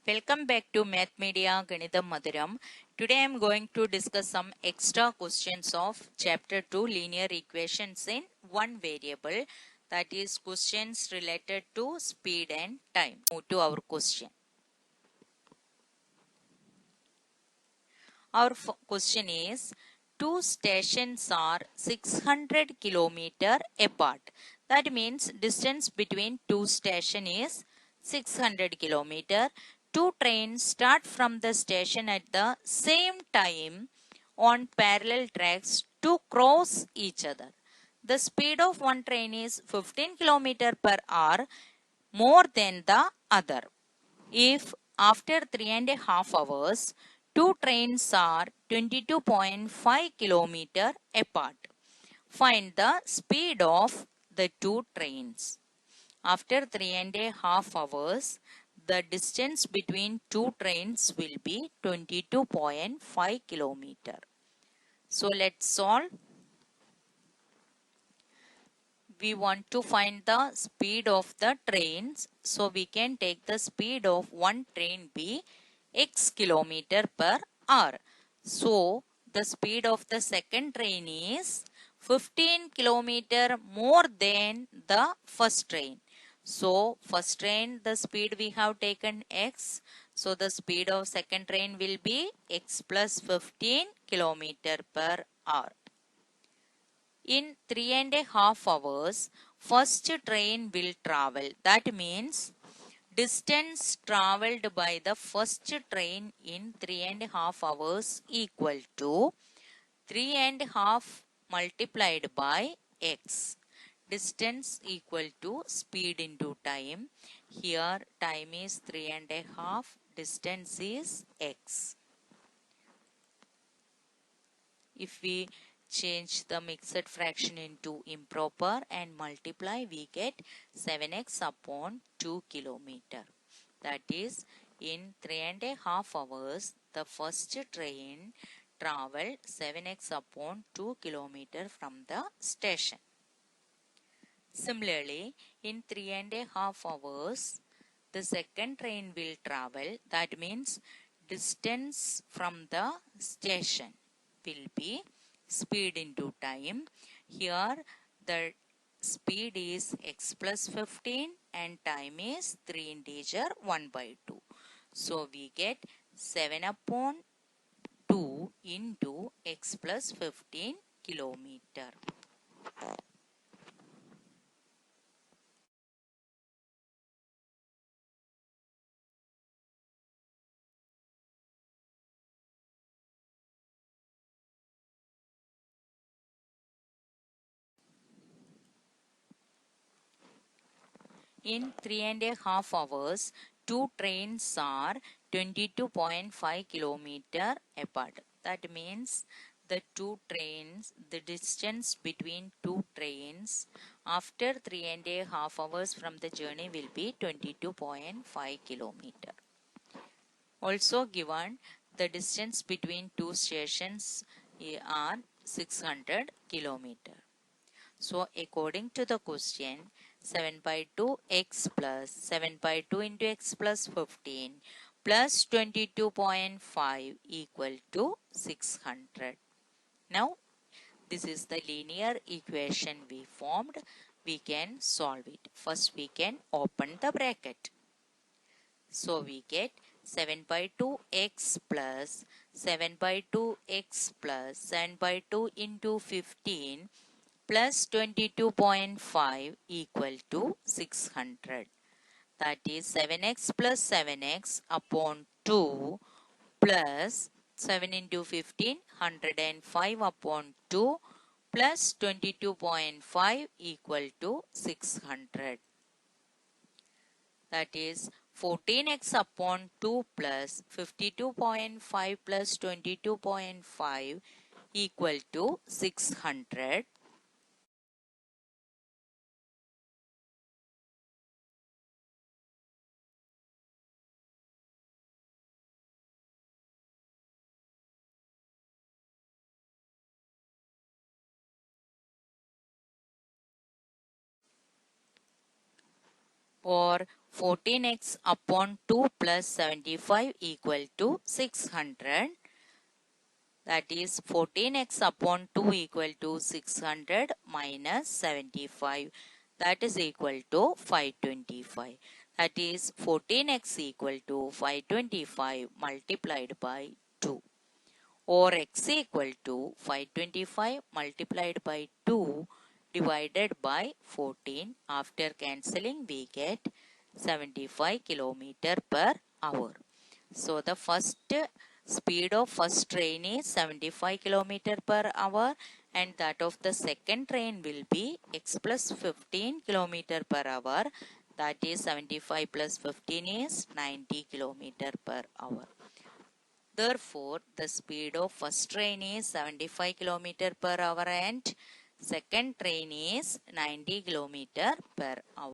Welcome back to Math Media Ganitham Madhuram. Today I am going to discuss some extra questions of Chapter 2 Linear Equations in one variable, that is questions related to speed and time. Move to our question. Our question is, two stations are 600 kilometer apart. That means distance between two stations is 600 kilometer. Two trains start from the station at the same time on parallel tracks to cross each other. The speed of one train is 15 kilometer per hour more than the other. If after 3.5 hours, two trains are 22.5 km apart, find the speed of the two trains. After 3.5 hours, the distance between two trains will be 22.5 km. So let's solve. We want to find the speed of the trains. So we can take the speed of one train be x kilometer per hour. So the speed of the second train is 15 kilometer more than the first train. So first train the speed we have taken x. So the speed of second train will be x plus 15 kilometer per hour. In 3.5 hours, first train will travel. That means distance traveled by the first train in 3.5 hours equal to 3.5 multiplied by x. Distance equal to speed into time. Here time is 3.5, distance is x. If we change the mixed fraction into improper and multiply, we get 7x upon 2 kilometer. That is, in 3.5 hours, the first train traveled 7x upon 2 kilometer from the station. Similarly, in 3.5 hours, the second train will travel. That means distance from the station will be speed into time. Here the speed is x plus 15 and time is 3 integer 1 by 2. So we get 7 upon 2 into x plus 15 kilometer. In 3.5 hours, two trains are 22.5 kilometer apart. That means the two trains, the distance between two trains after 3.5 hours from the journey will be 22.5 kilometer. Also given the distance between two stations are 600 kilometer. So according to the question, 7 by 2 x plus 7 by 2 into x plus 15 plus 22.5 equal to 600. Now this is the linear equation we formed. We can solve it. First we can open the bracket. So we get 7 by 2 x plus 7 by 2 x plus 7 by 2 into 15 plus 22.5 equal to 600. That is 7x plus 7x upon 2 plus 7 into 15, 105 upon 2 plus 22.5 equal to 600. That is 14x upon 2 plus 52.5 plus 22.5 equal to 600. or 14x upon 2 plus 75 equal to 600. That is 14x upon 2 equal to 600 minus 75. That is equal to 525. That is 14x equal to 525 multiplied by 2. Or x equal to 525 multiplied by 2 divided by 14. After cancelling we get 75 kilometer per hour. So the first speed of first train is 75 kilometer per hour, and that of the second train will be x plus 15 kilometer per hour. That is 75 plus 15 is 90 kilometer per hour. Therefore, the speed of first train is 75 km per hour and second train is 90 km per hour.